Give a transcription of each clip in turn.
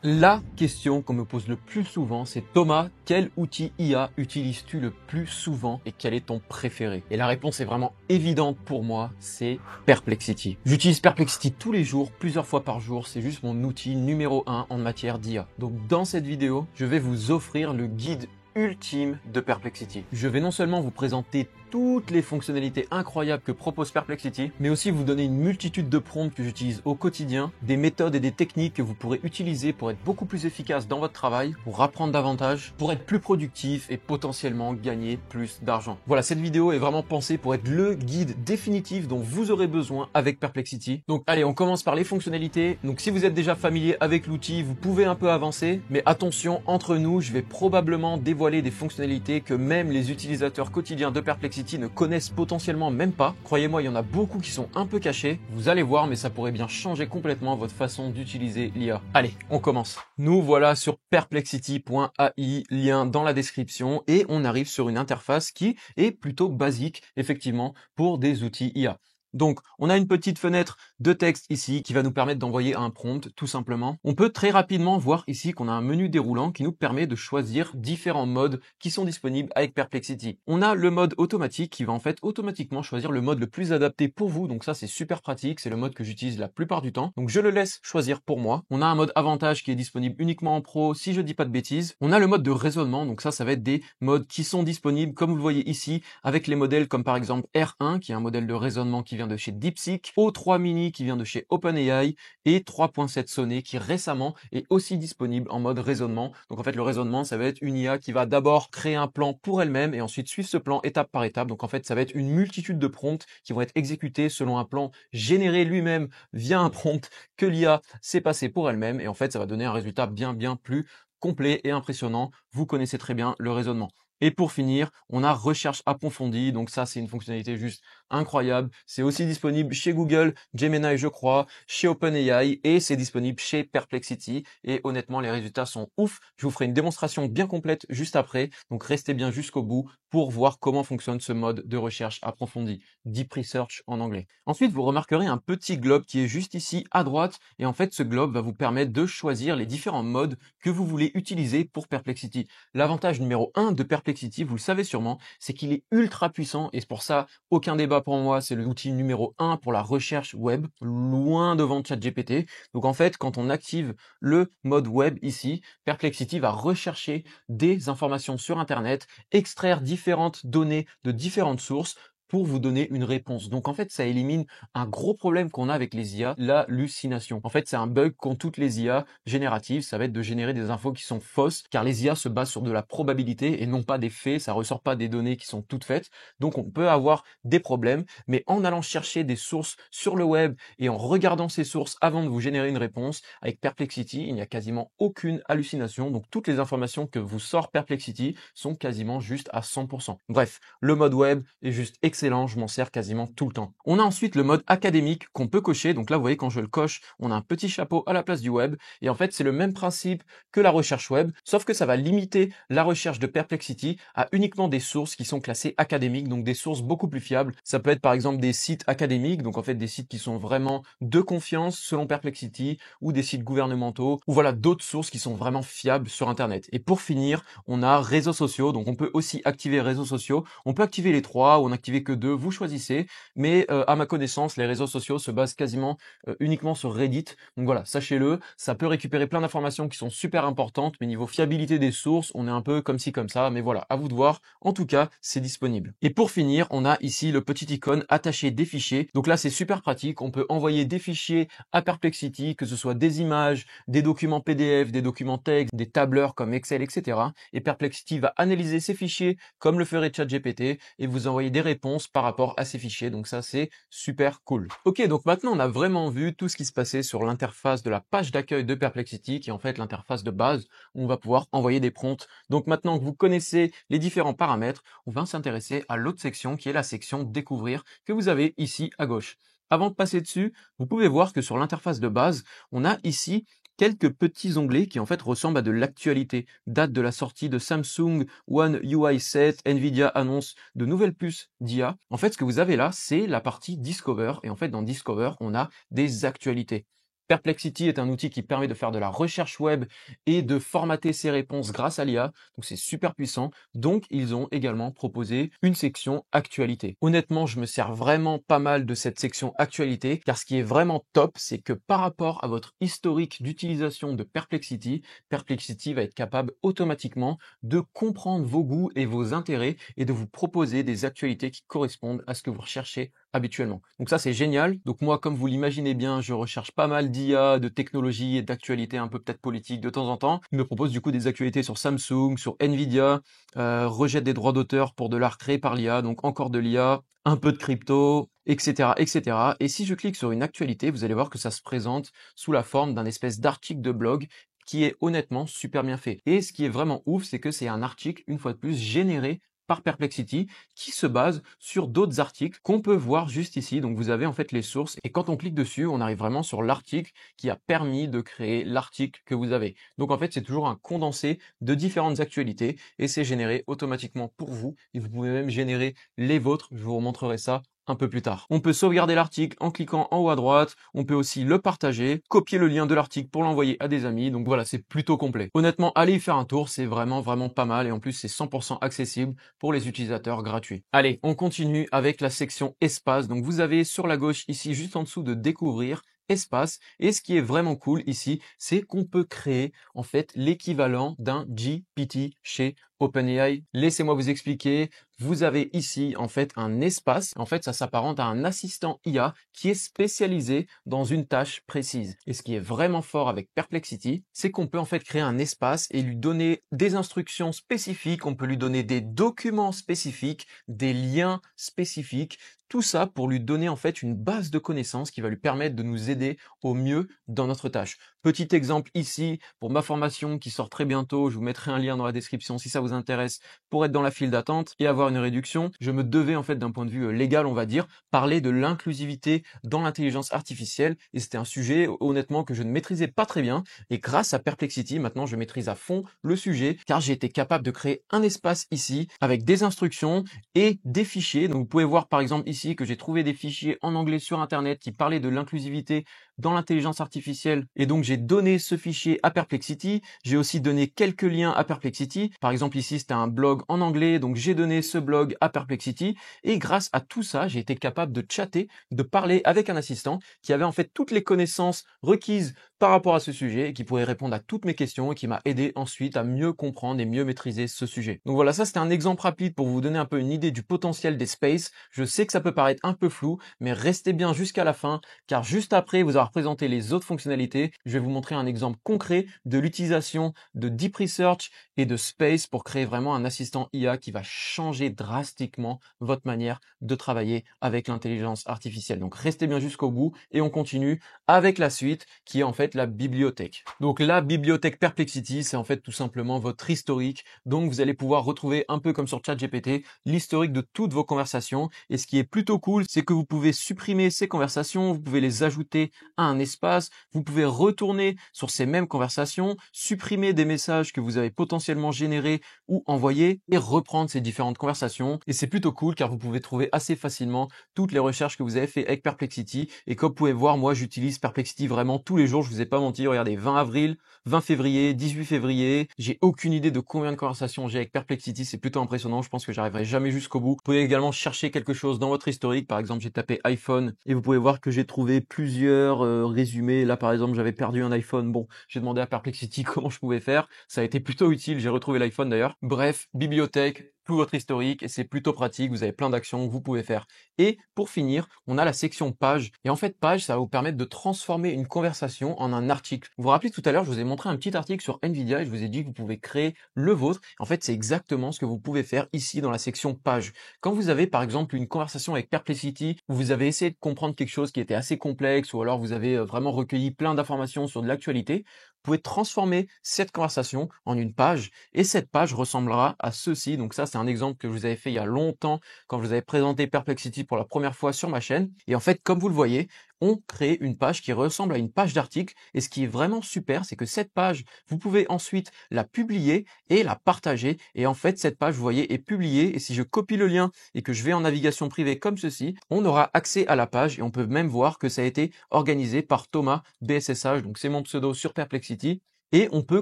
La question qu'on me pose le plus souvent, c'est Thomas, quel outil IA utilises-tu le plus souvent et quel est ton préféré? Et la réponse est vraiment évidente pour moi, c'est Perplexity. J'utilise Perplexity tous les jours, plusieurs fois par jour, c'est juste mon outil numéro 1 en matière d'IA. Donc dans cette vidéo, je vais vous offrir le guide ultime de Perplexity. Je vais non seulement vous présenter toutes les fonctionnalités incroyables que propose Perplexity, mais aussi vous donner une multitude de prompts que j'utilise au quotidien, des méthodes et des techniques que vous pourrez utiliser pour être beaucoup plus efficace dans votre travail, pour apprendre davantage, pour être plus productif et potentiellement gagner plus d'argent. Voilà, cette vidéo est vraiment pensée pour être le guide définitif dont vous aurez besoin avec Perplexity. Donc allez, on commence par les fonctionnalités. Donc si vous êtes déjà familier avec l'outil, vous pouvez un peu avancer, mais attention, entre nous, je vais probablement dévoiler des fonctionnalités que même les utilisateurs quotidiens de Perplexity ne connaissent potentiellement même pas. Croyez-moi, il y en a beaucoup qui sont un peu cachés. Vous allez voir, mais ça pourrait bien changer complètement votre façon d'utiliser l'IA. Allez, on commence. Nous voilà sur perplexity.ai, lien dans la description, et on arrive sur une interface qui est plutôt basique, effectivement, pour des outils IA. Donc, on a une petite fenêtre de texte ici qui va nous permettre d'envoyer un prompt, tout simplement. On peut très rapidement voir ici qu'on a un menu déroulant qui nous permet de choisir différents modes qui sont disponibles avec Perplexity. On a le mode automatique qui va en fait automatiquement choisir le mode le plus adapté pour vous. Donc ça, c'est super pratique. C'est le mode que j'utilise la plupart du temps. Donc je le laisse choisir pour moi. On a un mode avantage qui est disponible uniquement en pro, si je dis pas de bêtises. On a le mode de raisonnement. Donc ça va être des modes qui sont disponibles, comme vous le voyez ici, avec les modèles comme par exemple R1, qui est un modèle de raisonnement qui vient de chez DeepSeek, O3 Mini qui vient de chez OpenAI et 3.7 Sonnet qui récemment est aussi disponible en mode raisonnement. Donc en fait le raisonnement, ça va être une IA qui va d'abord créer un plan pour elle-même et ensuite suivre ce plan étape par étape. Donc en fait ça va être une multitude de prompts qui vont être exécutés selon un plan généré lui-même via un prompt que l'IA s'est passé pour elle-même, et en fait ça va donner un résultat bien plus complet et impressionnant. Vous connaissez très bien le raisonnement. Et pour finir, on a recherche approfondie. Donc ça, c'est une fonctionnalité juste incroyable. C'est aussi disponible chez Google, Gemini, je crois, chez OpenAI, et c'est disponible chez Perplexity. Et honnêtement, les résultats sont ouf. Je vous ferai une démonstration bien complète juste après. Donc restez bien jusqu'au bout pour voir comment fonctionne ce mode de recherche approfondie. Deep Research en anglais. Ensuite, vous remarquerez un petit globe qui est juste ici à droite. Et en fait, ce globe va vous permettre de choisir les différents modes que vous voulez utiliser pour Perplexity. L'avantage numéro 1 de Perplexity, vous le savez sûrement, c'est qu'il est ultra puissant, et c'est pour ça, aucun débat pour moi, c'est l'outil numéro 1 pour la recherche web, loin devant ChatGPT. Donc en fait, quand on active le mode web ici, Perplexity va rechercher des informations sur Internet, extraire différentes données de différentes sources pour vous donner une réponse. Donc en fait, ça élimine un gros problème qu'on a avec les IA, l'hallucination. En fait, c'est un bug qu'ont toutes les IA génératives, ça va être de générer des infos qui sont fausses, car les IA se basent sur de la probabilité et non pas des faits, ça ressort pas des données qui sont toutes faites. Donc on peut avoir des problèmes, mais en allant chercher des sources sur le web et en regardant ces sources avant de vous générer une réponse, avec Perplexity, il n'y a quasiment aucune hallucination. Donc toutes les informations que vous sort Perplexity sont quasiment juste à 100%. Bref, le mode web est juste excellent, je m'en sers quasiment tout le temps. On a ensuite le mode académique qu'on peut cocher. Donc là, vous voyez, quand je le coche, on a un petit chapeau à la place du web. Et en fait, c'est le même principe que la recherche web, sauf que ça va limiter la recherche de Perplexity à uniquement des sources qui sont classées académiques, donc des sources beaucoup plus fiables. Ça peut être par exemple des sites académiques, donc en fait des sites qui sont vraiment de confiance selon Perplexity, ou des sites gouvernementaux, ou voilà d'autres sources qui sont vraiment fiables sur Internet. Et pour finir, on a réseaux sociaux. Donc on peut aussi activer réseaux sociaux. On peut activer les trois ou en activer que deux, vous choisissez. Mais à ma connaissance, les réseaux sociaux se basent quasiment uniquement sur Reddit. Donc voilà, sachez-le, ça peut récupérer plein d'informations qui sont super importantes, mais niveau fiabilité des sources, on est un peu comme ci comme ça. Mais voilà, à vous de voir. En tout cas, c'est disponible. Et pour finir, on a ici le petit icône attacher des fichiers. Donc là, c'est super pratique. On peut envoyer des fichiers à Perplexity, que ce soit des images, des documents PDF, des documents texte, des tableurs comme Excel, etc. Et Perplexity va analyser ces fichiers comme le ferait ChatGPT et vous envoyer des réponses par rapport à ces fichiers. Donc ça, c'est super cool. Ok, donc maintenant, on a vraiment vu tout ce qui se passait sur l'interface de la page d'accueil de Perplexity, qui est en fait l'interface de base où on va pouvoir envoyer des prompts. Donc maintenant que vous connaissez les différents paramètres, on va s'intéresser à l'autre section qui est la section découvrir que vous avez ici à gauche. Avant de passer dessus, vous pouvez voir que sur l'interface de base, on a ici quelques petits onglets qui en fait ressemblent à de l'actualité. Date de la sortie de Samsung One UI 7, Nvidia annonce de nouvelles puces d'IA. En fait, ce que vous avez là, c'est la partie Discover. Et en fait, dans Discover, on a des actualités. Perplexity est un outil qui permet de faire de la recherche web et de formater ses réponses grâce à l'IA, donc c'est super puissant. Donc ils ont également proposé une section actualité. Honnêtement, je me sers vraiment pas mal de cette section actualité, car ce qui est vraiment top, c'est que par rapport à votre historique d'utilisation de Perplexity, Perplexity va être capable automatiquement de comprendre vos goûts et vos intérêts et de vous proposer des actualités qui correspondent à ce que vous recherchez habituellement. Donc ça c'est génial. Donc moi, comme vous l'imaginez bien, je recherche pas mal d'IA, de technologie et d'actualités un peu peut-être politiques de temps en temps. Il me propose du coup des actualités sur Samsung, sur Nvidia, rejette des droits d'auteur pour de l'art créé par l'IA, donc encore de l'IA, un peu de crypto, etc., etc. Et si je clique sur une actualité, vous allez voir que ça se présente sous la forme d'un espèce d'article de blog qui est honnêtement super bien fait. Et ce qui est vraiment ouf, c'est que c'est un article, une fois de plus, généré par Perplexity qui se base sur d'autres articles qu'on peut voir juste ici. Donc vous avez en fait les sources et quand on clique dessus, on arrive vraiment sur l'article qui a permis de créer l'article que vous avez. Donc en fait, c'est toujours un condensé de différentes actualités et c'est généré automatiquement pour vous et vous pouvez même générer les vôtres. Je vous remontrerai ça un peu plus tard. On peut sauvegarder l'article en cliquant en haut à droite, on peut aussi le partager, copier le lien de l'article pour l'envoyer à des amis, donc voilà, c'est plutôt complet. Honnêtement, allez y faire un tour, c'est vraiment pas mal et en plus c'est 100% accessible pour les utilisateurs gratuits. Allez, on continue avec la section espace, donc vous avez sur la gauche ici, juste en dessous de découvrir, espace. Et ce qui est vraiment cool ici, c'est qu'on peut créer en fait l'équivalent d'un GPT chez OpenAI. Laissez-moi vous expliquer. Vous avez ici en fait un espace. En fait, ça s'apparente à un assistant IA qui est spécialisé dans une tâche précise. Et ce qui est vraiment fort avec Perplexity, c'est qu'on peut en fait créer un espace et lui donner des instructions spécifiques. On peut lui donner des documents spécifiques, des liens spécifiques. Tout ça pour lui donner en fait une base de connaissances qui va lui permettre de nous aider au mieux dans notre tâche. Petit exemple ici pour ma formation qui sort très bientôt, je vous mettrai un lien dans la description si ça vous intéresse pour être dans la file d'attente et avoir une réduction. Je me devais en fait d'un point de vue légal, on va dire, parler de l'inclusivité dans l'intelligence artificielle et c'était un sujet honnêtement que je ne maîtrisais pas très bien et grâce à Perplexity, maintenant je maîtrise à fond le sujet car j'ai été capable de créer un espace ici avec des instructions et des fichiers. Donc vous pouvez voir par exemple ici que j'ai trouvé des fichiers en anglais sur internet qui parlaient de l'inclusivité dans l'intelligence artificielle et donc j'ai donné ce fichier à Perplexity. J'ai aussi donné quelques liens à Perplexity. Par exemple ici c'était un blog en anglais, donc j'ai donné ce blog à Perplexity et grâce à tout ça j'ai été capable de chatter, de parler avec un assistant qui avait en fait toutes les connaissances requises par rapport à ce sujet et qui pourrait répondre à toutes mes questions et qui m'a aidé ensuite à mieux comprendre et mieux maîtriser ce sujet. Donc voilà, ça c'était un exemple rapide pour vous donner un peu une idée du potentiel des spaces. Je sais que ça peut paraître un peu flou, mais restez bien jusqu'à la fin car juste après vous avoir présenté les autres fonctionnalités, je vais vous montrer un exemple concret de l'utilisation de Deep Research et de Space pour créer vraiment un assistant IA qui va changer drastiquement votre manière de travailler avec l'intelligence artificielle. Donc restez bien jusqu'au bout et on continue avec la suite qui est en fait la bibliothèque. Donc la bibliothèque Perplexity, c'est en fait tout simplement votre historique. Donc vous allez pouvoir retrouver un peu comme sur ChatGPT l'historique de toutes vos conversations. Et ce qui est plutôt cool, c'est que vous pouvez supprimer ces conversations, vous pouvez les ajouter à un espace, vous pouvez retourner sur ces mêmes conversations, supprimer des messages que vous avez potentiellement générés ou envoyés et reprendre ces différentes conversations. Et c'est plutôt cool car vous pouvez trouver assez facilement toutes les recherches que vous avez fait avec Perplexity. Et comme vous pouvez voir, moi j'utilise Perplexity vraiment tous les jours, je vous ai pas menti. Regardez, 20 avril, 20 février, 18 février. J'ai aucune idée de combien de conversations j'ai avec Perplexity. C'est plutôt impressionnant. Je pense que j'arriverai jamais jusqu'au bout. Vous pouvez également chercher quelque chose dans votre historique. Par exemple, j'ai tapé iPhone et vous pouvez voir que j'ai trouvé plusieurs résumés. Là, par exemple, j'avais perdu un iPhone. Bon, j'ai demandé à Perplexity comment je pouvais faire. Ça a été plutôt utile. J'ai retrouvé l'iPhone d'ailleurs. Bref, bibliothèque, tout votre historique et c'est plutôt pratique. Vous avez plein d'actions que vous pouvez faire. Et pour finir, on a la section page. Et en fait, page, ça va vous permettre de transformer une conversation en un article. Vous vous rappelez tout à l'heure, je vous ai montré un petit article sur Nvidia et je vous ai dit que vous pouvez créer le vôtre. En fait, c'est exactement ce que vous pouvez faire ici dans la section page. Quand vous avez par exemple une conversation avec Perplexity où vous avez essayé de comprendre quelque chose qui était assez complexe ou alors vous avez vraiment recueilli plein d'informations sur de l'actualité, vous pouvez transformer cette conversation en une page et cette page ressemblera à ceci. Donc ça, c'est un exemple que je vous avais fait il y a longtemps quand je vous avais présenté Perplexity pour la première fois sur ma chaîne. Et en fait, comme vous le voyez, on crée une page qui ressemble à une page d'article. Et ce qui est vraiment super, c'est que cette page, vous pouvez ensuite la publier et la partager. Et en fait, cette page, vous voyez, est publiée. Et si je copie le lien et que je vais en navigation privée comme ceci, on aura accès à la page et on peut même voir que ça a été organisé par Thomas BSSH. Donc c'est mon pseudo sur Perplexity. Et on peut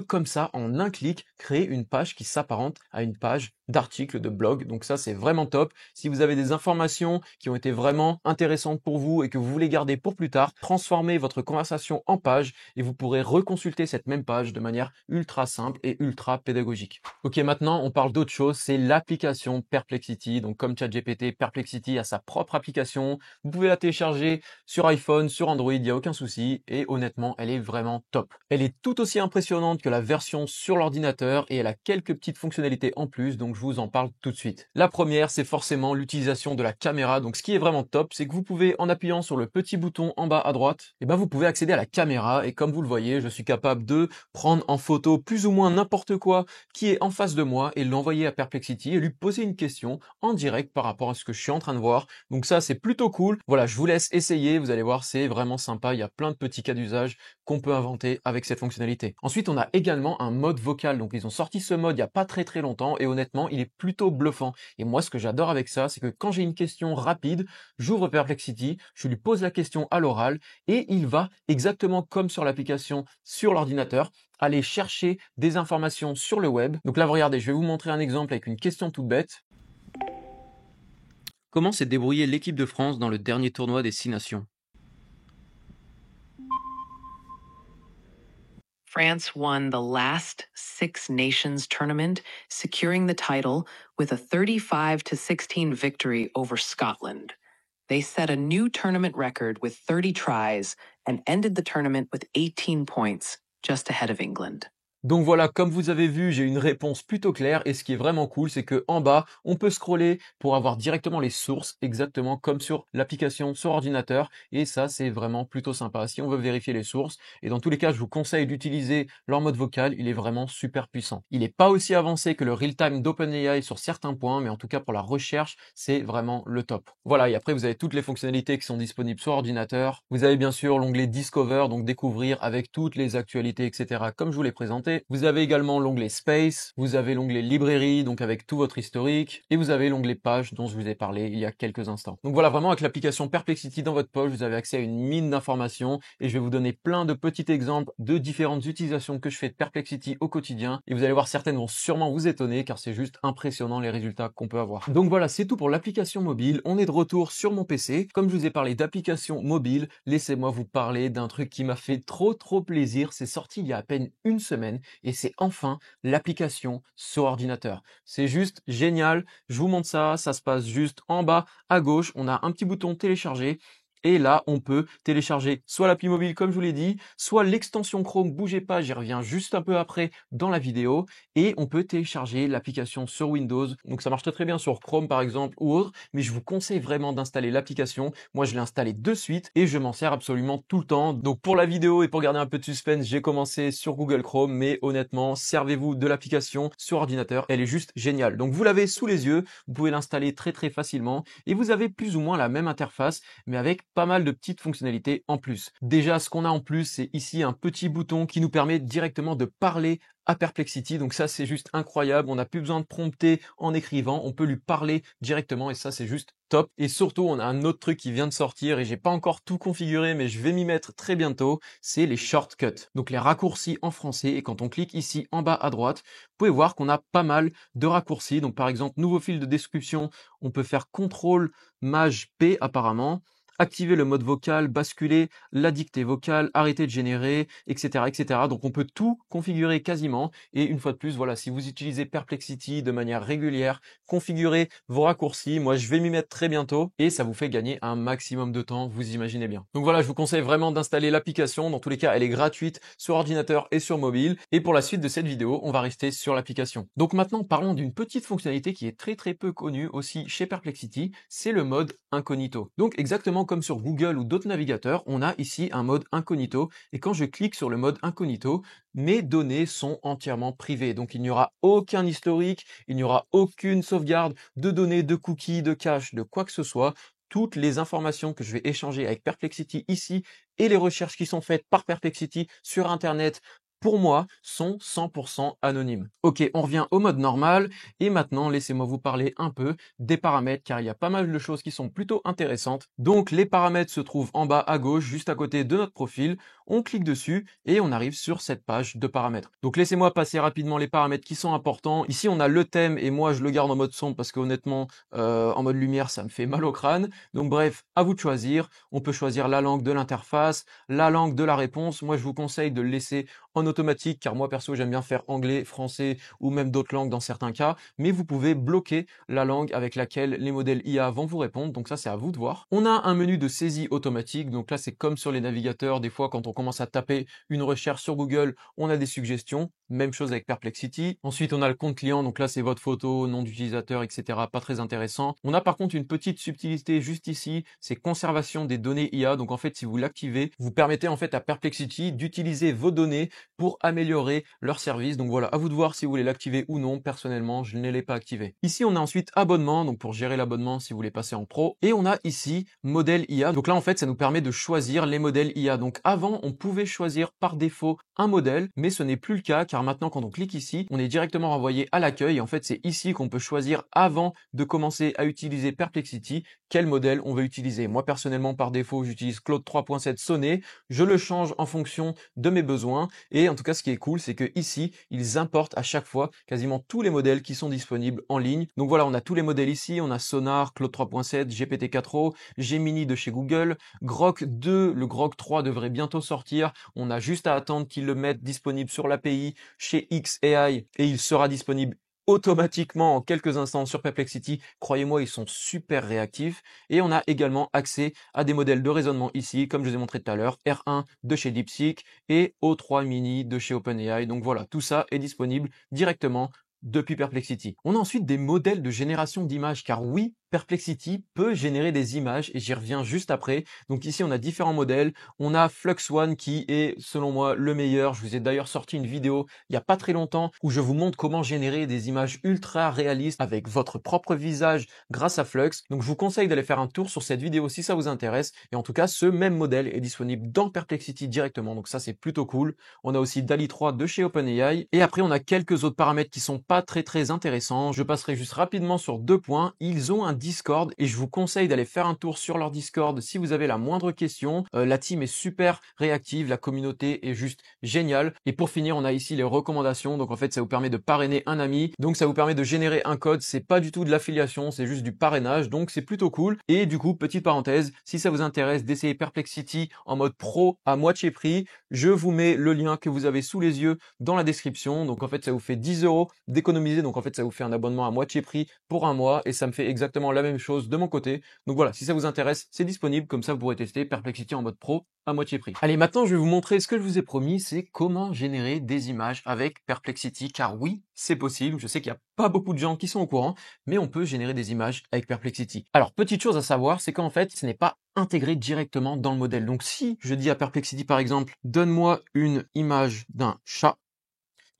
comme ça, en un clic, créer une page qui s'apparente à une page d'article, de blog. Donc ça, c'est vraiment top. Si vous avez des informations qui ont été vraiment intéressantes pour vous et que vous voulez garder pour plus tard, transformez votre conversation en page et vous pourrez reconsulter cette même page de manière ultra simple et ultra pédagogique. Ok, maintenant, on parle d'autre chose, c'est l'application Perplexity. Donc comme ChatGPT, Perplexity a sa propre application. Vous pouvez la télécharger sur iPhone, sur Android, il n'y a aucun souci. Et honnêtement, elle est vraiment top. Elle est tout aussi impressionnante que la version sur l'ordinateur et elle a quelques petites fonctionnalités en plus, donc je vous en parle tout de suite. La première, c'est forcément l'utilisation de la caméra. Donc ce qui est vraiment top, c'est que vous pouvez, en appuyant sur le petit bouton en bas à droite, vous pouvez accéder à la caméra et comme vous le voyez, je suis capable de prendre en photo plus ou moins n'importe quoi qui est en face de moi et l'envoyer à Perplexity et lui poser une question en direct par rapport à ce que je suis en train de voir. Donc ça, c'est plutôt cool. Voilà, je vous laisse essayer. Vous allez voir, c'est vraiment sympa. Il y a plein de petits cas d'usage qu'on peut inventer avec cette fonctionnalité. Ensuite, on a également un mode vocal. Donc, ils ont sorti ce mode il n'y a pas très longtemps et honnêtement, il est plutôt bluffant. Et moi, ce que j'adore avec ça, c'est que quand j'ai une question rapide, j'ouvre Perplexity, je lui pose la question à l'oral et il va, exactement comme sur l'application sur l'ordinateur, aller chercher des informations sur le web. Donc là, regardez, je vais vous montrer un exemple avec une question toute bête. Comment s'est débrouillée l'équipe de France dans le dernier tournoi des 6 nations? France won the last Six Nations tournament, securing the title with a 35-16 victory over Scotland. They set a new tournament record with 30 tries and ended the tournament with 18 points, just ahead of England. Donc voilà, comme vous avez vu, j'ai une réponse plutôt claire et ce qui est vraiment cool, c'est que en bas, on peut scroller pour avoir directement les sources, exactement comme sur l'application sur ordinateur et ça, c'est vraiment plutôt sympa si on veut vérifier les sources. Et dans tous les cas, je vous conseille d'utiliser leur mode vocal, il est vraiment super puissant. Il n'est pas aussi avancé que le real-time d'OpenAI sur certains points, mais en tout cas pour la recherche, c'est vraiment le top. Voilà, et après, vous avez toutes les fonctionnalités qui sont disponibles sur ordinateur. Vous avez bien sûr l'onglet Discover, donc découvrir avec toutes les actualités, etc. comme je vous l'ai présenté. Vous avez également l'onglet Space, vous avez l'onglet Librairie, donc avec tout votre historique, et vous avez l'onglet Page dont je vous ai parlé il y a quelques instants. Donc voilà, vraiment avec l'application Perplexity dans votre poche, vous avez accès à une mine d'informations, et je vais vous donner plein de petits exemples de différentes utilisations que je fais de Perplexity au quotidien, et vous allez voir, certaines vont sûrement vous étonner, car c'est juste impressionnant les résultats qu'on peut avoir. Donc voilà, c'est tout pour l'application mobile, on est de retour sur mon PC. Comme je vous ai parlé d'application mobile, laissez-moi vous parler d'un truc qui m'a fait trop plaisir, c'est sorti il y a à peine une semaine, et c'est enfin l'application sur ordinateur. C'est juste génial, je vous montre ça, ça se passe juste en bas à gauche, on a un petit bouton télécharger. Et là, on peut télécharger soit l'appli mobile comme je vous l'ai dit, soit l'extension Chrome, bougez pas, j'y reviens juste un peu après dans la vidéo. Et on peut télécharger l'application sur Windows. Donc ça marche très bien sur Chrome par exemple ou autre, mais je vous conseille vraiment d'installer l'application. Moi, je l'ai installée de suite et je m'en sers absolument tout le temps. Donc pour la vidéo et pour garder un peu de suspense, j'ai commencé sur Google Chrome, mais honnêtement, servez-vous de l'application sur ordinateur. Elle est juste géniale. Donc vous l'avez sous les yeux, vous pouvez l'installer très facilement et vous avez plus ou moins la même interface, mais avec pas mal de petites fonctionnalités en plus. Déjà, ce qu'on a en plus, c'est ici un petit bouton qui nous permet directement de parler à Perplexity. Donc ça, c'est juste incroyable. On n'a plus besoin de prompter en écrivant. On peut lui parler directement et ça, c'est juste top. Et surtout, on a un autre truc qui vient de sortir et j'ai pas encore tout configuré, mais je vais m'y mettre très bientôt. C'est les shortcuts. Donc les raccourcis en français. Et quand on clique ici en bas à droite, vous pouvez voir qu'on a pas mal de raccourcis. Donc par exemple, nouveau fil de description, on peut faire CTRL Maj P apparemment. Activer le mode vocal, basculer la dictée vocale, arrêter de générer, etc. Donc on peut tout configurer quasiment. Et une fois de plus, voilà, si vous utilisez Perplexity de manière régulière, configurez vos raccourcis. Moi, je vais m'y mettre très bientôt et ça vous fait gagner un maximum de temps, vous imaginez bien. Donc voilà, je vous conseille vraiment d'installer l'application. Dans tous les cas, elle est gratuite sur ordinateur et sur mobile. Et pour la suite de cette vidéo, on va rester sur l'application. Donc maintenant, parlons d'une petite fonctionnalité qui est très peu connue aussi chez Perplexity, c'est le mode incognito. Donc exactement comme sur Google ou d'autres navigateurs, on a ici un mode incognito et quand je clique sur le mode incognito, mes données sont entièrement privées. Donc il n'y aura aucun historique, il n'y aura aucune sauvegarde de données, de cookies, de cache, de quoi que ce soit. toutes les informations que je vais échanger avec Perplexity ici et les recherches qui sont faites par Perplexity sur Internet, pour moi, sont 100% anonymes. Ok, on revient au mode normal et maintenant laissez-moi vous parler un peu des paramètres car il y a pas mal de choses qui sont plutôt intéressantes. Donc les paramètres se trouvent en bas à gauche, juste à côté de notre profil. On clique dessus et on arrive sur cette page de paramètres. Donc laissez-moi passer rapidement les paramètres qui sont importants. Ici on a le thème et moi je le garde en mode sombre parce que honnêtement en mode lumière ça me fait mal au crâne. Donc bref, à vous de choisir. On peut choisir la langue de l'interface, la langue de la réponse. Moi je vous conseille de le laisser en automatique car moi perso j'aime bien faire anglais, français ou même d'autres langues dans certains cas, mais vous pouvez bloquer la langue avec laquelle les modèles IA vont vous répondre, donc ça c'est à vous de voir. On a un menu de saisie automatique, donc là c'est comme sur les navigateurs, des fois quand on commence à taper une recherche sur Google, on a des suggestions, même chose avec Perplexity. Ensuite on a le compte client, donc là c'est votre photo, nom d'utilisateur, etc. Pas très intéressant. On a par contre une petite subtilité juste ici, c'est conservation des données IA, donc en fait si vous l'activez, vous permettez en fait à Perplexity d'utiliser vos données pour améliorer leur service. Donc voilà, à vous de voir si vous voulez l'activer ou non. Personnellement, je ne l'ai pas activé. Ici, on a ensuite abonnement, donc pour gérer l'abonnement si vous voulez passer en pro. Et on a ici modèle IA. Donc là, en fait, ça nous permet de choisir les modèles IA. Donc avant, on pouvait choisir par défaut un modèle, mais ce n'est plus le cas car maintenant, quand on clique ici, on est directement renvoyé à l'accueil. Et en fait, c'est ici qu'on peut choisir avant de commencer à utiliser Perplexity quel modèle on veut utiliser. Moi, personnellement, par défaut, j'utilise Claude 3.7 Sonnet. Je le change en fonction de mes besoins. Et en tout cas, ce qui est cool, c'est que ici, ils importent à chaque fois quasiment tous les modèles qui sont disponibles en ligne. Donc voilà, on a tous les modèles ici. On a Sonar, Claude 3.7, GPT-4o, Gemini de chez Google, Grok 2, le Grok 3 devrait bientôt sortir. On a juste à attendre qu'ils le mettent disponible sur l'API chez xAI et il sera disponible automatiquement en quelques instants sur Perplexity. Croyez-moi, ils sont super réactifs. Et on a également accès à des modèles de raisonnement ici, comme je vous ai montré tout à l'heure, R1 de chez DeepSeek et O3 Mini de chez OpenAI. Donc voilà, tout ça est disponible directement depuis Perplexity. On a ensuite des modèles de génération d'images, car oui, Perplexity peut générer des images et j'y reviens juste après. Donc ici, on a différents modèles. On a Flux One qui est, selon moi, le meilleur. Je vous ai d'ailleurs sorti une vidéo il n'y a pas très longtemps où je vous montre comment générer des images ultra réalistes avec votre propre visage grâce à Flux. Donc je vous conseille d'aller faire un tour sur cette vidéo si ça vous intéresse. Et en tout cas, ce même modèle est disponible dans Perplexity directement. Donc ça, c'est plutôt cool. On a aussi DALL-E 3 de chez OpenAI. Et après, on a quelques autres paramètres qui sont pas très intéressants. Je passerai juste rapidement sur deux points. Ils ont un Discord et je vous conseille d'aller faire un tour sur leur Discord si vous avez la moindre question. La team est super réactive, la communauté est juste géniale. Et pour finir, on a ici les recommandations. Donc en fait, ça vous permet de parrainer un ami. Donc ça vous permet de générer un code. C'est pas du tout de l'affiliation, c'est juste du parrainage. Donc c'est plutôt cool. Et du coup, petite parenthèse, si ça vous intéresse d'essayer Perplexity en mode pro à moitié prix, je vous mets le lien que vous avez sous les yeux dans la description. Donc en fait, ça vous fait 10 € d'économiser. Donc en fait, ça vous fait un abonnement à moitié prix pour un mois et ça me fait exactement la même chose de mon côté. Donc voilà, si ça vous intéresse, c'est disponible. Comme ça, vous pourrez tester Perplexity en mode pro à moitié prix. Allez, maintenant, je vais vous montrer ce que je vous ai promis, c'est comment générer des images avec Perplexity. Car oui, c'est possible. Je sais qu'il n'y a pas beaucoup de gens qui sont au courant, mais on peut générer des images avec Perplexity. Alors, petite chose à savoir, c'est qu'en fait, ce n'est pas intégré directement dans le modèle. Donc si je dis à Perplexity, par exemple, donne-moi une image d'un chat,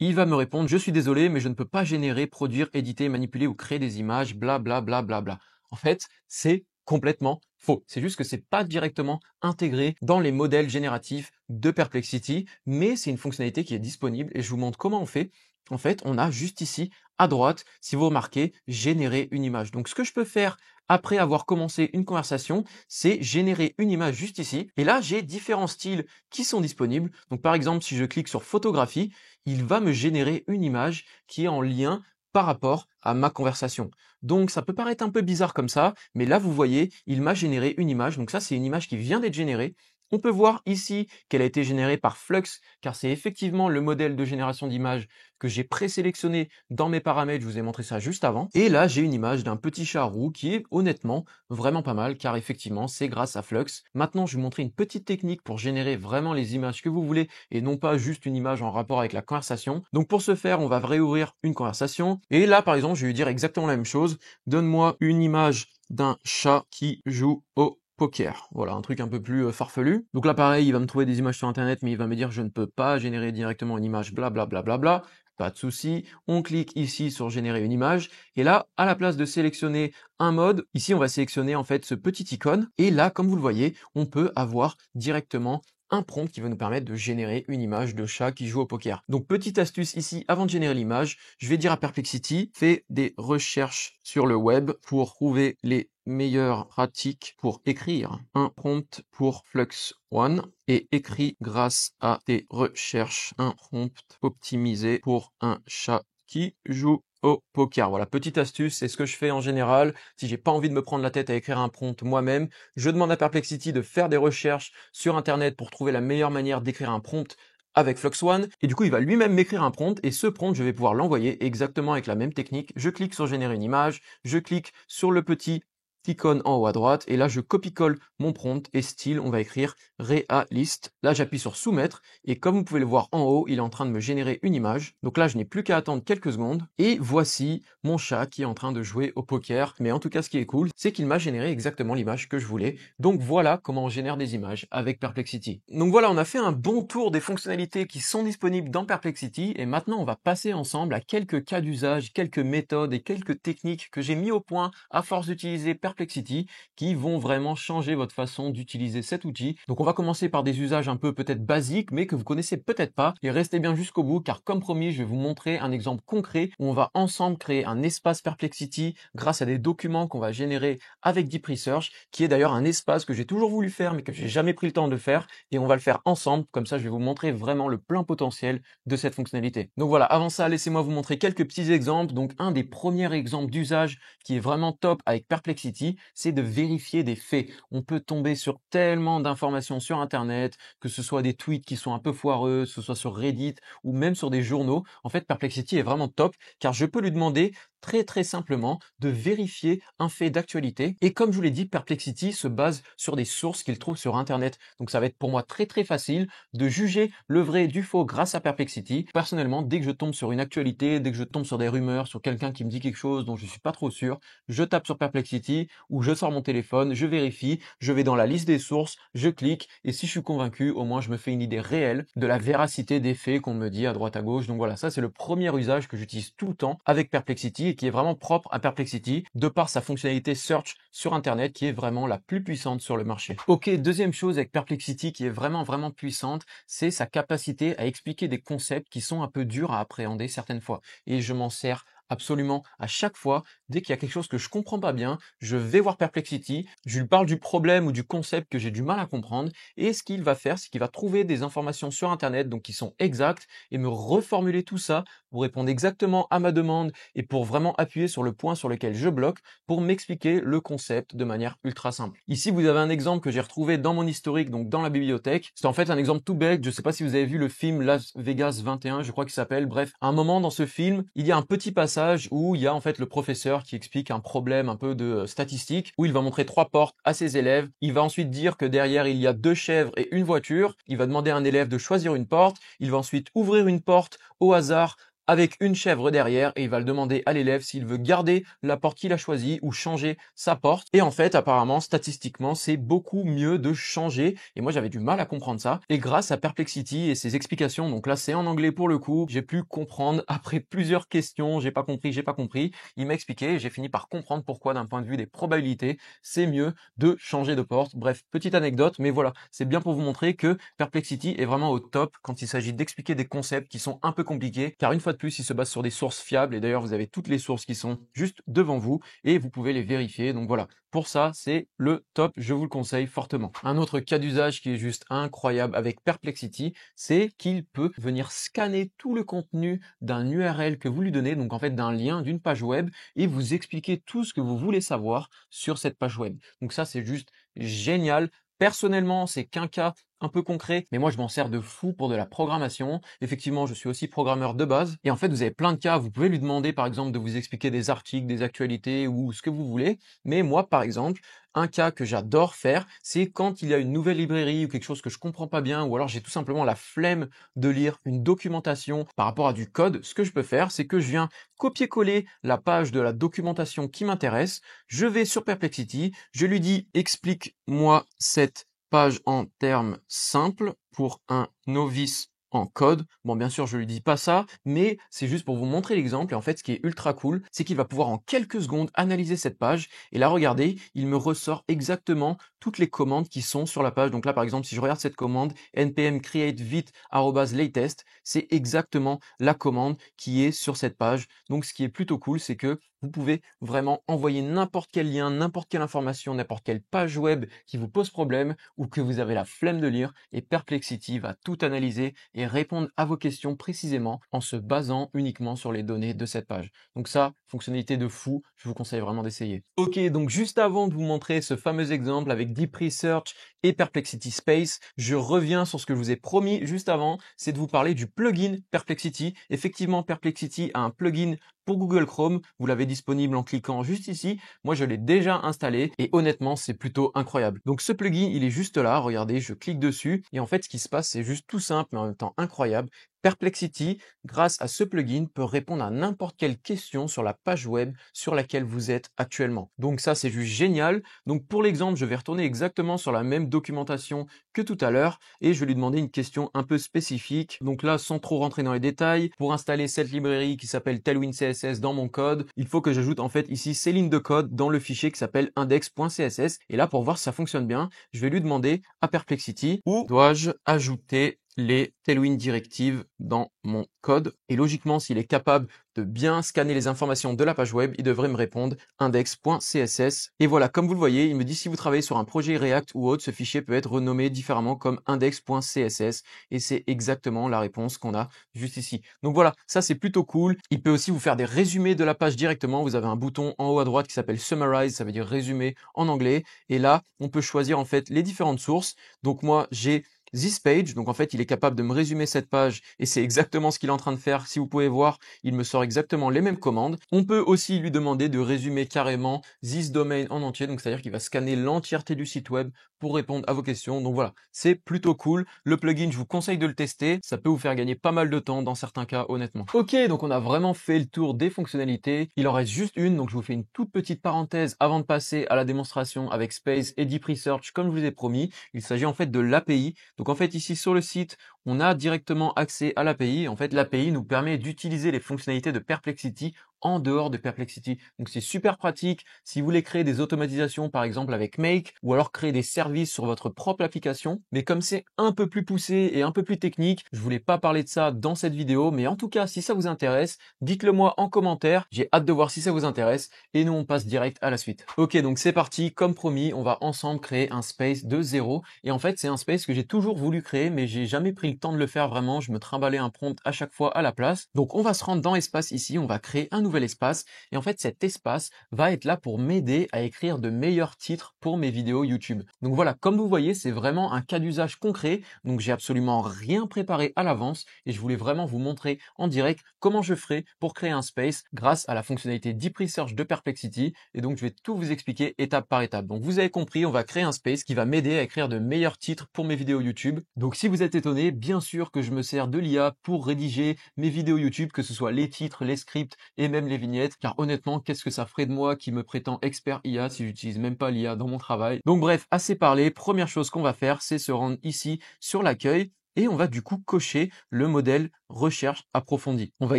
il va me répondre, je suis désolé, mais je ne peux pas générer, produire, éditer, manipuler ou créer des images, bla bla bla bla bla. En fait, c'est complètement faux. C'est juste que c'est pas directement intégré dans les modèles génératifs de Perplexity, mais c'est une fonctionnalité qui est disponible et je vous montre comment on fait. En fait, on a juste ici, à droite, si vous remarquez, générer une image. Donc, ce que je peux faire après avoir commencé une conversation, c'est générer une image juste ici. Et là, j'ai différents styles qui sont disponibles. Donc, par exemple, si je clique sur photographie, il va me générer une image qui est en lien par rapport à ma conversation. Donc ça peut paraître un peu bizarre comme ça, mais là vous voyez, il m'a généré une image. Donc ça c'est une image qui vient d'être générée. On peut voir ici qu'elle a été générée par Flux, car c'est effectivement le modèle de génération d'images que j'ai présélectionné dans mes paramètres, je vous ai montré ça juste avant. Et là, j'ai une image d'un petit chat roux qui est honnêtement vraiment pas mal, car effectivement, c'est grâce à Flux. Maintenant, je vais vous montrer une petite technique pour générer vraiment les images que vous voulez, et non pas juste une image en rapport avec la conversation. Donc pour ce faire, on va réouvrir une conversation, et là, par exemple, je vais lui dire exactement la même chose. Donne-moi une image d'un chat qui joue au poker. Voilà, un truc un peu plus farfelu. Donc là, pareil, il va me trouver des images sur Internet, mais il va me dire je ne peux pas générer directement une image, blablabla. Bla, bla, bla, bla. Pas de souci. On clique ici sur générer une image. Et là, à la place de sélectionner un mode, ici, on va sélectionner en fait ce petit icône. Et là, comme vous le voyez, on peut avoir directement un prompt qui va nous permettre de générer une image de chat qui joue au poker. Donc petite astuce ici, avant de générer l'image, je vais dire à Perplexity, fais des recherches sur le web pour trouver les meilleures pratiques pour écrire un prompt pour Flux One et écrit grâce à tes recherches un prompt optimisé pour un chat qui joue au poker. Voilà, petite astuce, c'est ce que je fais en général. Si j'ai pas envie de me prendre la tête à écrire un prompt moi-même, je demande à Perplexity de faire des recherches sur Internet pour trouver la meilleure manière d'écrire un prompt avec Flux One, et du coup il va lui-même m'écrire un prompt, et ce prompt je vais pouvoir l'envoyer exactement avec la même technique. Je clique sur générer une image, je clique sur le petit icône en haut à droite, et là je copie-colle mon prompt, et style, on va écrire réaliste. Là j'appuie sur soumettre, et comme vous pouvez le voir en haut, il est en train de me générer une image. Donc là je n'ai plus qu'à attendre quelques secondes, et voici mon chat qui est en train de jouer au poker. Mais en tout cas ce qui est cool, c'est qu'il m'a généré exactement l'image que je voulais. Donc voilà comment on génère des images avec Perplexity. Donc voilà, on a fait un bon tour des fonctionnalités qui sont disponibles dans Perplexity, et maintenant on va passer ensemble à quelques cas d'usage, quelques méthodes et quelques techniques que j'ai mis au point à force d'utiliser Perplexity, qui vont vraiment changer votre façon d'utiliser cet outil. Donc on va commencer par des usages un peu peut-être basiques, mais que vous connaissez peut-être pas, et restez bien jusqu'au bout, car comme promis, je vais vous montrer un exemple concret où on va ensemble créer un espace Perplexity grâce à des documents qu'on va générer avec Deep Research, qui est d'ailleurs un espace que j'ai toujours voulu faire, mais que j'ai jamais pris le temps de faire, et on va le faire ensemble. Comme ça, je vais vous montrer vraiment le plein potentiel de cette fonctionnalité. Donc voilà, avant ça, laissez-moi vous montrer quelques petits exemples. Donc un des premiers exemples d'usage qui est vraiment top avec Perplexity, c'est de vérifier des faits. On peut tomber sur tellement d'informations sur Internet, que ce soit des tweets qui sont un peu foireux, que ce soit sur Reddit ou même sur des journaux. En fait, Perplexity est vraiment top, car je peux lui demander très simplement de vérifier un fait d'actualité. Et comme je vous l'ai dit, Perplexity se base sur des sources qu'il trouve sur Internet. Donc ça va être pour moi très facile de juger le vrai du faux grâce à Perplexity. Personnellement, dès que je tombe sur une actualité, dès que je tombe sur des rumeurs, sur quelqu'un qui me dit quelque chose dont je suis pas trop sûr, je tape sur Perplexity ou je sors mon téléphone, je vérifie, je vais dans la liste des sources, je clique, et si je suis convaincu, au moins je me fais une idée réelle de la véracité des faits qu'on me dit à droite à gauche. Donc voilà, ça c'est le premier usage que j'utilise tout le temps avec Perplexity, et qui est vraiment propre à Perplexity de par sa fonctionnalité search sur Internet qui est vraiment la plus puissante sur le marché. Ok, deuxième chose avec Perplexity qui est vraiment puissante, c'est sa capacité à expliquer des concepts qui sont un peu durs à appréhender certaines fois. Et je m'en sers absolument à chaque fois. Dès qu'il y a quelque chose que je comprends pas bien, je vais voir Perplexity, je lui parle du problème ou du concept que j'ai du mal à comprendre, et ce qu'il va faire, c'est qu'il va trouver des informations sur Internet, donc qui sont exactes, et me reformuler tout ça pour répondre exactement à ma demande et pour vraiment appuyer sur le point sur lequel je bloque pour m'expliquer le concept de manière ultra simple. Ici, vous avez un exemple que j'ai retrouvé dans mon historique, donc dans la bibliothèque. C'est en fait un exemple tout bête. Je sais pas si vous avez vu le film Las Vegas 21, je crois qu'il s'appelle. Bref, à un moment dans ce film, il y a un petit passage où il y a en fait le professeur qui explique un problème un peu de statistique, où il va montrer 3 portes à ses élèves. Il va ensuite dire que derrière, il y a 2 chèvres et une voiture. Il va demander à un élève de choisir une porte. Il va ensuite ouvrir une porte au hasard avec une chèvre derrière, et il va le demander à l'élève s'il veut garder la porte qu'il a choisie ou changer sa porte. Et en fait, apparemment, statistiquement, c'est beaucoup mieux de changer, et moi j'avais du mal à comprendre ça. Et grâce à Perplexity et ses explications, donc là c'est en anglais pour le coup, j'ai pu comprendre après plusieurs questions, j'ai pas compris, il m'a expliqué et j'ai fini par comprendre pourquoi d'un point de vue des probabilités, c'est mieux de changer de porte. Bref, petite anecdote, mais voilà, c'est bien pour vous montrer que Perplexity est vraiment au top quand il s'agit d'expliquer des concepts qui sont un peu compliqués, car une fois de plus, il se base sur des sources fiables, et d'ailleurs vous avez toutes les sources qui sont juste devant vous et vous pouvez les vérifier. Donc voilà, pour ça c'est le top, je vous le conseille fortement. Un autre cas d'usage qui est juste incroyable avec Perplexity, c'est qu'il peut venir scanner tout le contenu d'un URL que vous lui donnez, donc en fait d'un lien d'une page web, et vous expliquer tout ce que vous voulez savoir sur cette page web. Donc ça c'est juste génial. Personnellement, c'est qu'un cas un peu concret, mais moi je m'en sers de fou pour de la programmation. Effectivement, je suis aussi programmeur de base, et en fait vous avez plein de cas. Vous pouvez lui demander par exemple de vous expliquer des articles, des actualités ou ce que vous voulez, mais moi par exemple, Un cas que j'adore faire, c'est quand il y a une nouvelle librairie ou quelque chose que je comprends pas bien, ou alors j'ai tout simplement la flemme de lire une documentation par rapport à du code. Ce que je peux faire, c'est que je viens copier-coller la page de la documentation qui m'intéresse. Je vais sur Perplexity, je lui dis explique-moi cette page en termes simples pour un novice en code. Bon, bien sûr, je lui dis pas ça, mais c'est juste pour vous montrer l'exemple. Et en fait, ce qui est ultra cool, c'est qu'il va pouvoir en quelques secondes analyser cette page. Et là, regardez, il me ressort exactement toutes les commandes qui sont sur la page. Donc là, par exemple, si je regarde cette commande, npm create vite @latest, c'est exactement la commande qui est sur cette page. Donc, ce qui est plutôt cool, c'est que vous pouvez vraiment envoyer n'importe quel lien, n'importe quelle information, n'importe quelle page web qui vous pose problème ou que vous avez la flemme de lire, et Perplexity va tout analyser et répondre à vos questions précisément en se basant uniquement sur les données de cette page. Donc ça, fonctionnalité de fou, je vous conseille vraiment d'essayer. Ok, donc juste avant de vous montrer ce fameux exemple avec Deep Research et Perplexity Space, je reviens sur ce que je vous ai promis juste avant, c'est de vous parler du plugin Perplexity. Effectivement, Perplexity a un plugin pour Google Chrome, vous l'avez disponible en cliquant juste ici. Moi, je l'ai déjà installé et honnêtement, c'est plutôt incroyable. Donc ce plugin, il est juste là, regardez, je clique dessus et en fait, ce qui se passe, c'est juste tout simple mais en même temps incroyable. Perplexity, grâce à ce plugin, peut répondre à n'importe quelle question sur la page web sur laquelle vous êtes actuellement. Donc ça, c'est juste génial. Donc pour l'exemple, je vais retourner exactement sur la même documentation que tout à l'heure et je vais lui demander une question un peu spécifique. Donc là, sans trop rentrer dans les détails, pour installer cette librairie qui s'appelle Tailwind CSS dans mon code, il faut que j'ajoute en fait ici ces lignes de code dans le fichier qui s'appelle index.css. Et là, pour voir si ça fonctionne bien, je vais lui demander à Perplexity où dois-je ajouter les Tailwind directives dans mon code. Et logiquement, s'il est capable de bien scanner les informations de la page web, il devrait me répondre index.css. Et voilà, comme vous le voyez, il me dit si vous travaillez sur un projet React ou autre, ce fichier peut être renommé différemment comme index.css. Et c'est exactement la réponse qu'on a juste ici. Donc voilà, ça c'est plutôt cool. Il peut aussi vous faire des résumés de la page directement. Vous avez un bouton en haut à droite qui s'appelle Summarize, ça veut dire résumé en anglais. Et là, on peut choisir en fait les différentes sources. Donc moi, j'ai this page, donc en fait il est capable de me résumer cette page et c'est exactement ce qu'il est en train de faire. Si vous pouvez voir, il me sort exactement les mêmes commandes. On peut aussi lui demander de résumer carrément this domain en entier, donc c'est-à-dire qu'il va scanner l'entièreté du site web pour répondre à vos questions. Donc voilà, c'est plutôt cool. Le plugin, je vous conseille de le tester, ça peut vous faire gagner pas mal de temps dans certains cas honnêtement. Ok, donc on a vraiment fait le tour des fonctionnalités. Il en reste juste une, donc je vous fais une toute petite parenthèse avant de passer à la démonstration avec Space et Deep Research comme je vous ai promis. Il s'agit en fait de l'API. Donc en fait ici sur le site, on a directement accès à l'API. En fait, l'API nous permet d'utiliser les fonctionnalités de Perplexity en dehors de Perplexity. Donc c'est super pratique si vous voulez créer des automatisations par exemple avec Make ou alors créer des services sur votre propre application. Mais comme c'est un peu plus poussé et un peu plus technique, je voulais pas parler de ça dans cette vidéo. Mais en tout cas, si ça vous intéresse, dites-le moi en commentaire. J'ai hâte de voir si ça vous intéresse et nous on passe direct à la suite. Ok, donc c'est parti. Comme promis, on va ensemble créer un space de zéro. Et en fait, c'est un space que j'ai toujours voulu créer, mais j'ai jamais pris le temps de le faire vraiment. Je me trimballais un prompt à chaque fois à la place. Donc on va se rendre dans espace ici. On va créer un nouvel espace et en fait cet espace va être là pour m'aider à écrire de meilleurs titres pour mes vidéos YouTube. Donc voilà, comme vous voyez, c'est vraiment un cas d'usage concret, donc j'ai absolument rien préparé à l'avance et je voulais vraiment vous montrer en direct comment je ferai pour créer un space grâce à la fonctionnalité Deep Research de Perplexity et donc je vais tout vous expliquer étape par étape. Donc vous avez compris, on va créer un space qui va m'aider à écrire de meilleurs titres pour mes vidéos YouTube. Donc si vous êtes étonné, bien sûr que je me sers de l'IA pour rédiger mes vidéos YouTube, que ce soit les titres, les scripts et même les vignettes, car honnêtement, qu'est-ce que ça ferait de moi qui me prétend expert IA si j'utilise même pas l'IA dans mon travail. Donc bref, assez parlé, première chose qu'on va faire, c'est se rendre ici sur l'accueil et on va du coup cocher le modèle recherche approfondie. On va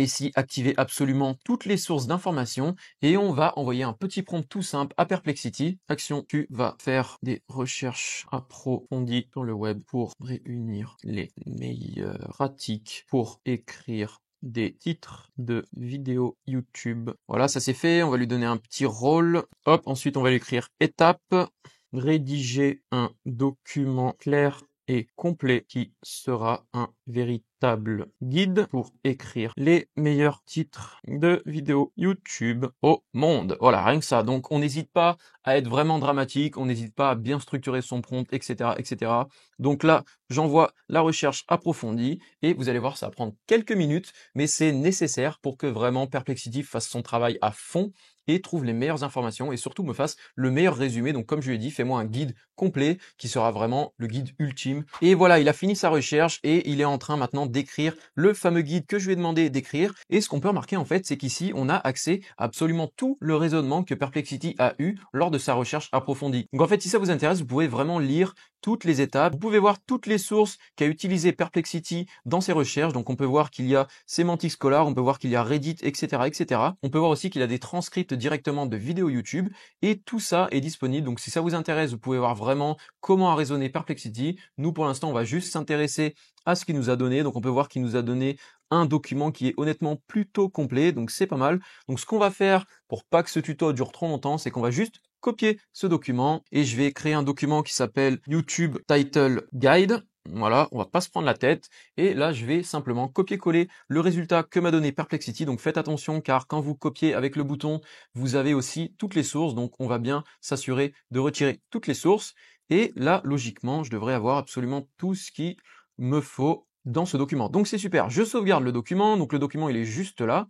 ici activer absolument toutes les sources d'informations et on va envoyer un petit prompt tout simple à Perplexity. Action, tu vas faire des recherches approfondies sur le web pour réunir les meilleures pratiques pour écrire des titres de vidéos YouTube. Voilà, ça c'est fait. On va lui donner un petit rôle. Hop, ensuite on va lui écrire étape. Rédiger un document clair et complet qui sera un véritable guide pour écrire les meilleurs titres de vidéos YouTube au monde. Voilà, rien que ça. Donc on n'hésite pas à être vraiment dramatique, on n'hésite pas à bien structurer son prompt, etc., etc. Donc là, j'envoie la recherche approfondie et vous allez voir, ça va prendre quelques minutes, mais c'est nécessaire pour que vraiment Perplexity fasse son travail à fond et trouve les meilleures informations et surtout me fasse le meilleur résumé. Donc comme je lui ai dit, fais-moi un guide complet qui sera vraiment le guide ultime. Et voilà, il a fini sa recherche et il est en train maintenant d'écrire le fameux guide que je lui ai demandé d'écrire. Et ce qu'on peut remarquer en fait, c'est qu'ici, on a accès à absolument tout le raisonnement que Perplexity a eu lors de sa recherche approfondie. Donc en fait, si ça vous intéresse, vous pouvez vraiment lire toutes les étapes. Vous pouvez voir toutes les sources qu'a utilisé Perplexity dans ses recherches. Donc on peut voir qu'il y a Semantic Scholar, on peut voir qu'il y a Reddit, etc., etc. On peut voir aussi qu'il y a des transcripts directement de vidéos YouTube et tout ça est disponible. Donc si ça vous intéresse, vous pouvez voir vraiment comment a raisonné Perplexity. Nous, pour l'instant, on va juste s'intéresser à ce qu'il nous a donné. Donc on peut voir qu'il nous a donné un document qui est honnêtement plutôt complet, donc c'est pas mal. Donc ce qu'on va faire pour pas que ce tuto dure trop longtemps, c'est qu'on va juste copier ce document et je vais créer un document qui s'appelle YouTube Title Guide. Voilà, on va pas se prendre la tête et là je vais simplement copier-coller le résultat que m'a donné Perplexity. Donc faites attention car quand vous copiez avec le bouton, vous avez aussi toutes les sources. Donc on va bien s'assurer de retirer toutes les sources et là logiquement je devrais avoir absolument tout ce qu'il me faut dans ce document. Donc c'est super, je sauvegarde le document, donc le document il est juste là,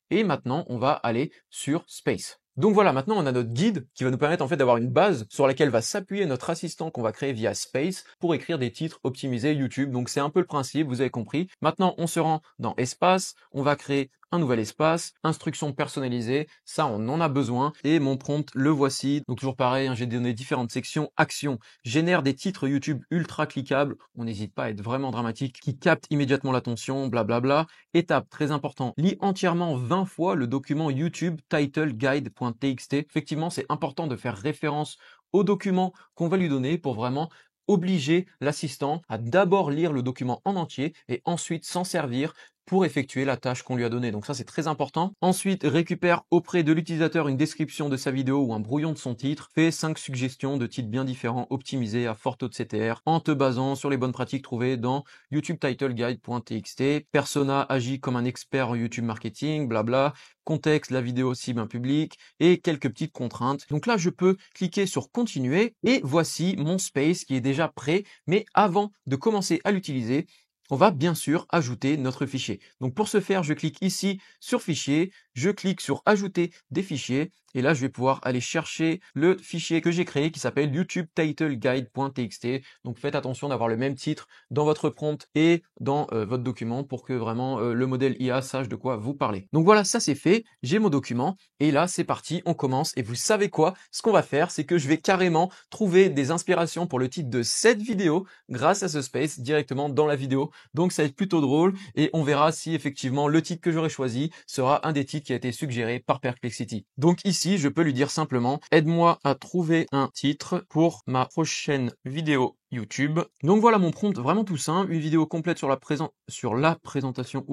et maintenant on va aller sur Space. Donc voilà, maintenant on a notre guide qui va nous permettre en fait d'avoir une base sur laquelle va s'appuyer notre assistant qu'on va créer via Space pour écrire des titres optimisés YouTube. Donc c'est un peu le principe, vous avez compris. Maintenant on se rend dans Espace, on va créer un nouvel espace, instructions personnalisées, ça on en a besoin, et mon prompt le voici. Donc toujours pareil, hein, j'ai donné différentes sections. Action, génère des titres YouTube ultra cliquables, on n'hésite pas à être vraiment dramatique, qui captent immédiatement l'attention, blablabla. Étape très important, lis entièrement 20 fois le document YouTube Title Guide.txt. Effectivement, c'est important de faire référence au document qu'on va lui donner pour vraiment obliger l'assistant à d'abord lire le document en entier et ensuite s'en servir pour effectuer la tâche qu'on lui a donnée. Donc ça, c'est très important. Ensuite, récupère auprès de l'utilisateur une description de sa vidéo ou un brouillon de son titre. Fais 5 suggestions de titres bien différents optimisés à fort taux de CTR en te basant sur les bonnes pratiques trouvées dans YouTube Title Guide.txt. Persona agit comme un expert en YouTube marketing, blabla. Contexte, la vidéo cible un public et quelques petites contraintes. Donc là, je peux cliquer sur continuer et voici mon space qui est déjà prêt. Mais avant de commencer à l'utiliser, on va bien sûr ajouter notre fichier. Donc pour ce faire, je clique ici sur fichier, je clique sur ajouter des fichiers et là je vais pouvoir aller chercher le fichier que j'ai créé qui s'appelle YouTube Title Guide.txt. Donc faites attention d'avoir le même titre dans votre prompt et dans votre document pour que vraiment le modèle IA sache de quoi vous parlez. Donc voilà, ça c'est fait, j'ai mon document et là c'est parti, on commence. Et vous savez quoi? Ce qu'on va faire, c'est que je vais carrément trouver des inspirations pour le titre de cette vidéo grâce à ce space directement dans la vidéo. Donc ça va être plutôt drôle et on verra si effectivement le titre que j'aurai choisi sera un des titres qui a été suggéré par Perplexity. Donc ici, je peux lui dire simplement « Aide-moi à trouver un titre pour ma prochaine vidéo YouTube ». Donc voilà mon prompt, vraiment tout simple, une vidéo complète sur la présentation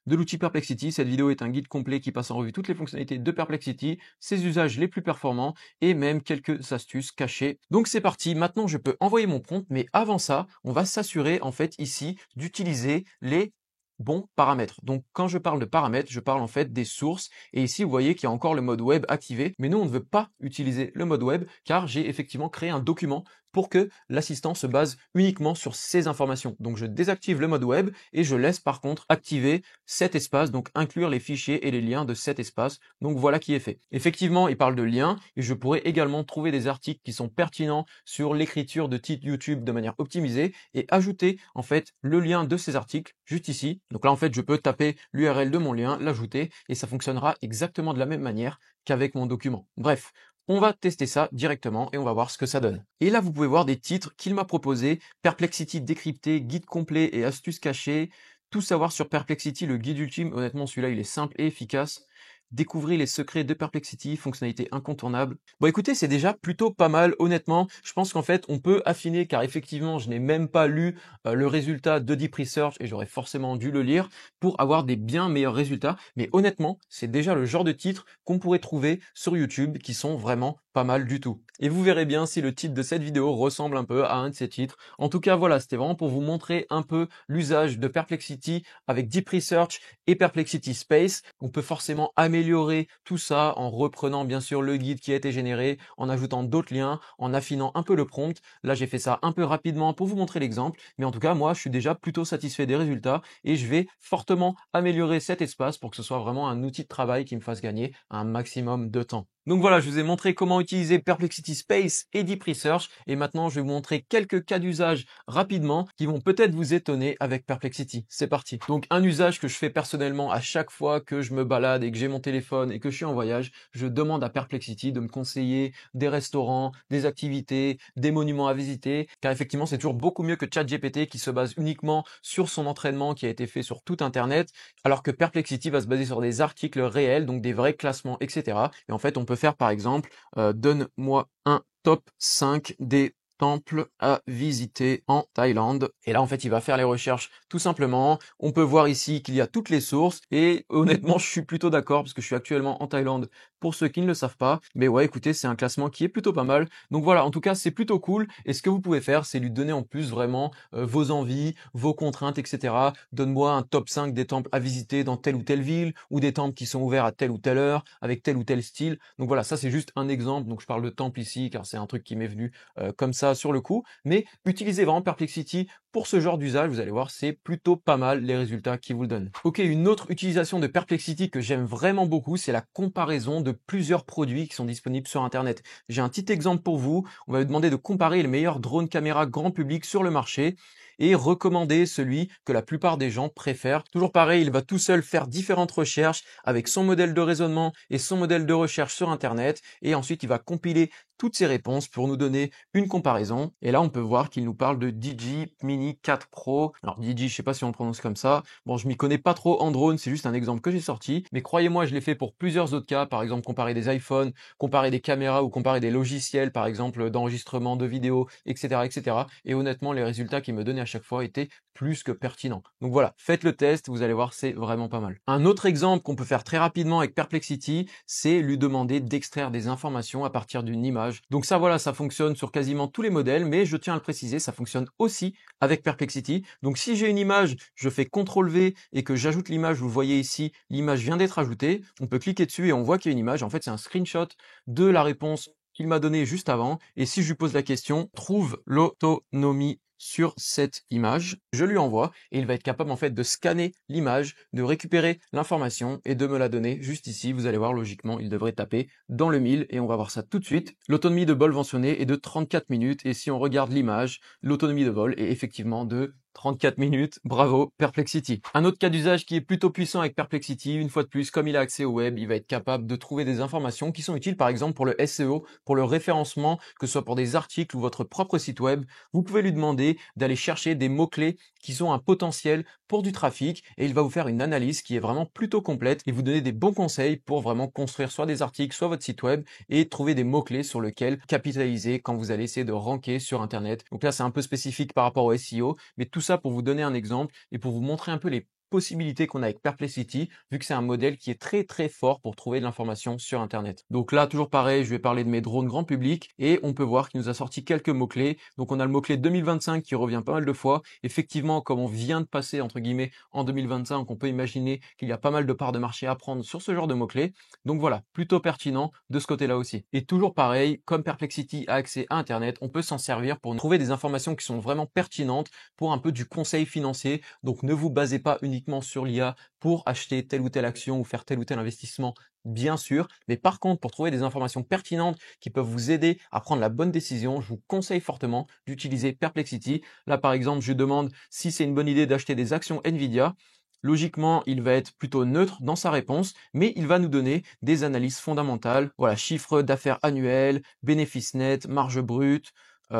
de l'outil Perplexity. Cette vidéo est un guide complet qui passe en revue toutes les fonctionnalités de Perplexity, ses usages les plus performants et même quelques astuces cachées. Donc c'est parti, maintenant je peux envoyer mon prompt, mais avant ça, on va s'assurer en fait ici d'utiliser les bons paramètres. Donc quand je parle de paramètres, je parle en fait des sources et ici vous voyez qu'il y a encore le mode web activé, mais nous on ne veut pas utiliser le mode web car j'ai effectivement créé un document pour que l'assistant se base uniquement sur ces informations. Donc je désactive le mode web et je laisse par contre activer cet espace, donc inclure les fichiers et les liens de cet espace. Donc voilà qui est fait. Effectivement, il parle de liens et je pourrais également trouver des articles qui sont pertinents sur l'écriture de titres YouTube de manière optimisée et ajouter en fait le lien de ces articles juste ici. Donc là en fait je peux taper l'URL de mon lien, l'ajouter et ça fonctionnera exactement de la même manière qu'avec mon document. Bref, on va tester ça directement et on va voir ce que ça donne. Et là, vous pouvez voir des titres qu'il m'a proposés. Perplexity décrypté, guide complet et astuces cachées. Tout savoir sur Perplexity, le guide ultime. Honnêtement, celui-là, il est simple et efficace. Découvrez les secrets de Perplexity, fonctionnalité incontournable. Bon écoutez, c'est déjà plutôt pas mal, honnêtement. Je pense qu'en fait, on peut affiner car effectivement, je n'ai même pas lu le résultat de Deep Research et j'aurais forcément dû le lire pour avoir des bien meilleurs résultats. Mais honnêtement, c'est déjà le genre de titres qu'on pourrait trouver sur YouTube qui sont vraiment pas mal du tout. Et vous verrez bien si le titre de cette vidéo ressemble un peu à un de ces titres. En tout cas, voilà, c'était vraiment pour vous montrer un peu l'usage de Perplexity avec Deep Research et Perplexity Space. On peut forcément améliorer améliorer tout ça en reprenant bien sûr le guide qui a été généré, en ajoutant d'autres liens, en affinant un peu le prompt. Là, j'ai fait ça un peu rapidement pour vous montrer l'exemple, mais en tout cas, moi, je suis déjà plutôt satisfait des résultats et je vais fortement améliorer cet espace pour que ce soit vraiment un outil de travail qui me fasse gagner un maximum de temps. Donc voilà, je vous ai montré comment utiliser Perplexity Space et Deep Research et maintenant je vais vous montrer quelques cas d'usage rapidement qui vont peut-être vous étonner avec Perplexity. C'est parti. Donc un usage que je fais personnellement à chaque fois que je me balade et que j'ai mon téléphone et que je suis en voyage, je demande à Perplexity de me conseiller des restaurants, des activités, des monuments à visiter, car effectivement c'est toujours beaucoup mieux que ChatGPT qui se base uniquement sur son entraînement qui a été fait sur tout Internet, alors que Perplexity va se baser sur des articles réels, donc des vrais classements, etc. Et en fait on peut faire par exemple, donne-moi un top 5 des temples à visiter en Thaïlande. Et là, en fait, il va faire les recherches tout simplement. On peut voir ici qu'il y a toutes les sources. Et honnêtement, je suis plutôt d'accord parce que je suis actuellement en Thaïlande pour ceux qui ne le savent pas. Mais ouais, écoutez, c'est un classement qui est plutôt pas mal. Donc voilà, en tout cas, c'est plutôt cool. Et ce que vous pouvez faire, c'est lui donner en plus vraiment vos envies, vos contraintes, etc. Donne-moi un top 5 des temples à visiter dans telle ou telle ville ou des temples qui sont ouverts à telle ou telle heure avec tel ou tel style. Donc voilà, ça c'est juste un exemple. Donc je parle de temple ici car c'est un truc qui m'est venu comme ça sur le coup. Mais utilisez vraiment Perplexity pour ce genre d'usage. Vous allez voir, c'est plutôt pas mal les résultats qu'il vous donne. Ok, une autre utilisation de Perplexity que j'aime vraiment beaucoup, c'est la comparaison de plusieurs produits qui sont disponibles sur Internet. J'ai un petit exemple pour vous. On va vous demander de comparer les meilleurs drones caméra grand public sur le marché et recommander celui que la plupart des gens préfèrent. Toujours pareil, il va tout seul faire différentes recherches avec son modèle de raisonnement et son modèle de recherche sur Internet et ensuite il va compiler toutes ces réponses pour nous donner une comparaison. Et là, on peut voir qu'il nous parle de DJI Mini 4 Pro. Alors DJI, je sais pas si on le prononce comme ça. Bon, je m'y connais pas trop en drone, c'est juste un exemple que j'ai sorti. Mais croyez-moi, je l'ai fait pour plusieurs autres cas. Par exemple, comparer des iPhones, comparer des caméras ou comparer des logiciels, par exemple, d'enregistrement de vidéos, etc., etc. Et honnêtement, les résultats qu'il me donnait à chaque fois étaient plus que pertinents. Donc voilà, faites le test, vous allez voir, c'est vraiment pas mal. Un autre exemple qu'on peut faire très rapidement avec Perplexity, c'est lui demander d'extraire des informations à partir d'une image. Donc ça voilà, ça fonctionne sur quasiment tous les modèles, mais je tiens à le préciser, ça fonctionne aussi avec Perplexity. Donc si j'ai une image, je fais CTRL-V et que j'ajoute l'image, vous le voyez ici, l'image vient d'être ajoutée, on peut cliquer dessus et on voit qu'il y a une image. En fait, c'est un screenshot de la réponse qu'il m'a donnée juste avant. Et si je lui pose la question, trouve l'autonomie sur cette image, je lui envoie et il va être capable en fait de scanner l'image, de récupérer l'information et de me la donner juste ici. Vous allez voir, logiquement, il devrait taper dans le 1000 et on va voir ça tout de suite. L'autonomie de vol mentionnée est de 34 minutes et si on regarde l'image, l'autonomie de vol est effectivement de 34 minutes, bravo Perplexity. Un autre cas d'usage qui est plutôt puissant avec Perplexity, une fois de plus, comme il a accès au web, il va être capable de trouver des informations qui sont utiles par exemple pour le SEO, pour le référencement, que ce soit pour des articles ou votre propre site web. Vous pouvez lui demander d'aller chercher des mots-clés qui ont un potentiel pour du trafic et il va vous faire une analyse qui est vraiment plutôt complète et vous donner des bons conseils pour vraiment construire soit des articles, soit votre site web et trouver des mots-clés sur lesquels capitaliser quand vous allez essayer de ranker sur Internet. Donc là, c'est un peu spécifique par rapport au SEO, mais tout ça pour vous donner un exemple et pour vous montrer un peu les possibilités qu'on a avec Perplexity, vu que c'est un modèle qui est très très fort pour trouver de l'information sur Internet. Donc là, toujours pareil, je vais parler de mes drones grand public et on peut voir qu'il nous a sorti quelques mots-clés. Donc on a le mot-clé 2025 qui revient pas mal de fois. Effectivement, comme on vient de passer entre guillemets en 2025, on peut imaginer qu'il y a pas mal de parts de marché à prendre sur ce genre de mots-clés. Donc voilà, plutôt pertinent de ce côté-là aussi. Et toujours pareil, comme Perplexity a accès à Internet, on peut s'en servir pour trouver des informations qui sont vraiment pertinentes pour un peu du conseil financier. Donc ne vous basez pas uniquement sur l'IA pour acheter telle ou telle action ou faire tel ou tel investissement, bien sûr. Mais par contre, pour trouver des informations pertinentes qui peuvent vous aider à prendre la bonne décision, je vous conseille fortement d'utiliser Perplexity. Là, par exemple, je demande si c'est une bonne idée d'acheter des actions Nvidia. Logiquement, il va être plutôt neutre dans sa réponse, mais il va nous donner des analyses fondamentales. Voilà, chiffre d'affaires annuel, bénéfices nets, marge brute,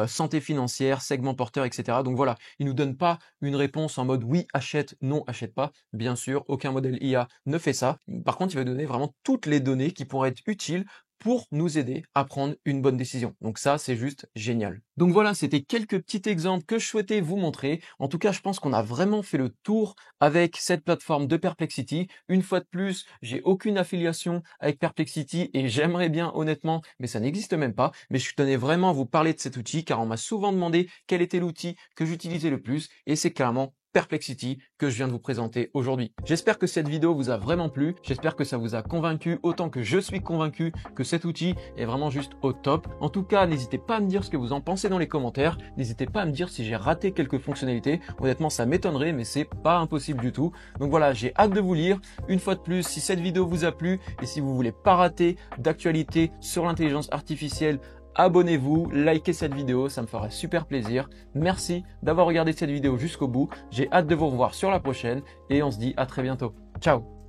santé financière, segment porteur, etc. Donc voilà, il nous donne pas une réponse en mode oui, achète, non, achète pas. Bien sûr, aucun modèle IA ne fait ça. Par contre, il va donner vraiment toutes les données qui pourraient être utiles pour nous aider à prendre une bonne décision. Donc ça, c'est juste génial. Donc voilà, c'était quelques petits exemples que je souhaitais vous montrer. En tout cas, je pense qu'on a vraiment fait le tour avec cette plateforme de Perplexity. Une fois de plus, j'ai aucune affiliation avec Perplexity et j'aimerais bien honnêtement, mais ça n'existe même pas. Mais je tenais vraiment à vous parler de cet outil car on m'a souvent demandé quel était l'outil que j'utilisais le plus et c'est clairement Perplexity que je viens de vous présenter aujourd'hui. J'espère que cette vidéo vous a vraiment plu, j'espère que ça vous a convaincu autant que je suis convaincu que cet outil est vraiment juste au top. En tout cas, n'hésitez pas à me dire ce que vous en pensez dans les commentaires, n'hésitez pas à me dire si j'ai raté quelques fonctionnalités, honnêtement ça m'étonnerait mais c'est pas impossible du tout. Donc voilà, j'ai hâte de vous lire. Une fois de plus, si cette vidéo vous a plu et si vous voulez pas rater d'actualité sur l'intelligence artificielle, abonnez-vous, likez cette vidéo, ça me fera super plaisir. Merci d'avoir regardé cette vidéo jusqu'au bout. J'ai hâte de vous revoir sur la prochaine et on se dit à très bientôt. Ciao!